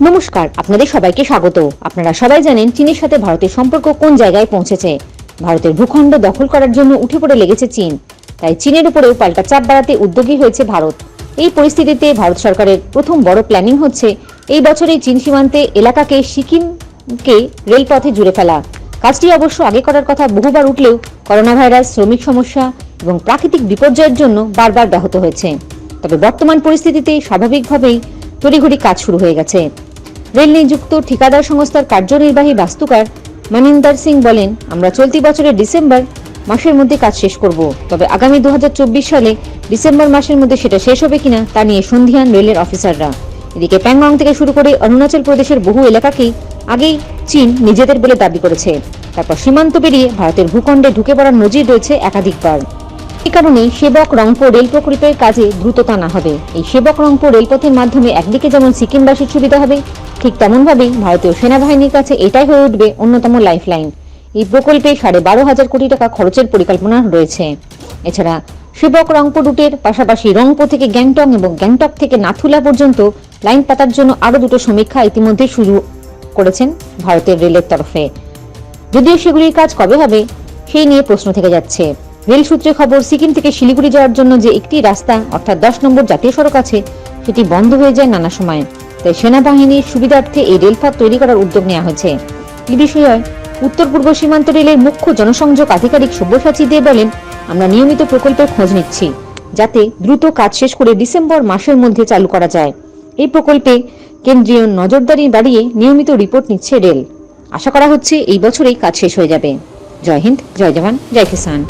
নমস্কার, আপনাদের সবাইকে স্বাগত। আপনারা সবাই জানেন চীনের সাথে ভারতের সম্পর্ক কোন জায়গায় পৌঁছেছে। ভারতের ভূখণ্ড দখল করার জন্য উঠে পড়ে লেগেছে চীন। তাই চীনের উপরেও পাল্টা চাপ বাড়াতে উদ্যোগী হয়েছে ভারত। এই পরিস্থিতিতে ভারত সরকারের প্রথম বড় প্ল্যানিং হচ্ছে এই বছরেই চীন সীমান্তে এলাকাকে সিকিমকে রেলপথে জুড়ে ফেলা। কাজটি অবশ্য আগে করার কথা বহুবার উঠলেও করোনা ভাইরাস, শ্রমিক সমস্যা এবং প্রাকৃতিক বিপর্যয়ের জন্য বারবার ব্যাহত হয়েছে। তবে বর্তমান পরিস্থিতিতে স্বাভাবিকভাবেই তড়িঘড়ি কাজ শুরু হয়ে গেছে। রেল নিযুক্ত ঠিকাদার সংস্থার কার্যনির্বাহী বাস্তুকার মনিন্দর সিং বলেন, আমরা চলতি বছরের ডিসেম্বর মাসের মধ্যে কাজ শেষ করব। তবে আগামী 2024 সালে ডিসেম্বর মাসের মধ্যে সেটা শেষ হবে কিনা তা নিয়ে সন্দিহান রেলের অফিসাররা। এদিকে প্যাংগং থেকে শুরু করে অরুণাচল প্রদেশের বহু এলাকাকেই আগেই চীন নিজেদের বলে দাবি করেছে। তারপর সীমান্ত পেরিয়ে ভারতের ভূখণ্ডে ঢুকে পড়ার নজির রয়েছে একাধিকবার। এই কারণে সেবক রংপুর রেল প্রকল্পের কাজে দ্রুততা আনা হবে। এই সেবক রংপুর রেলপথের মাধ্যমে একদিকে যেমন সিকিমবাসীর সুবিধা হবে, ঠিক তেমনভাবেই ভারতীয় সেনাবাহিনীর কাছে এটাই হয়ে উঠবে অন্যতম লাইফলাইন। এই প্রকল্পে 12,500 কোটি টাকা খরচের পরিকল্পনা রয়েছে। এছাড়া সেবক রংপুর রুটের পাশাপাশি রংপুর থেকে গ্যাংটক এবং গ্যাংটক থেকে নাথুলা পর্যন্ত লাইন পাতার জন্য আরও দুটো সমীক্ষা ইতিমধ্যে শুরু করেছেন ভারতের রেলের তরফে। যদিও সেগুলির কাজ কবে হবে সেই নিয়ে প্রশ্ন থেকে যাচ্ছে। রেল সূত্রে খবর, সিকিম থেকে শিলিগুড়ি যাওয়ার জন্য যে একটি রাস্তা অর্থাৎ 10 নম্বর জাতীয় সড়ক আছে সেটি বন্ধ হয়ে যায় নানা সময়। তাই সেনাবাহিনীর সুবিধার্থে এই রেলপথ তৈরি করার উদ্যোগ নেওয়া হয়েছে। এই বিষয়ে উত্তর পূর্ব সীমান্ত রেলের মুখ্য জনসংযোগ আধিকারিক সব্যসাচী দে বলেন, আমরা নিয়মিত প্রকল্পের খোঁজ নিচ্ছি যাতে দ্রুত কাজ শেষ করে ডিসেম্বর মাসের মধ্যে চালু করা যায়। এই প্রকল্পে কেন্দ্রীয় নজরদারি বাড়িয়ে নিয়মিত রিপোর্ট নিচ্ছে রেল। আশা করা হচ্ছে এই বছরেই কাজ শেষ হয়ে যাবে। জয় হিন্দ, জয় জওয়ান, জয় কিষান।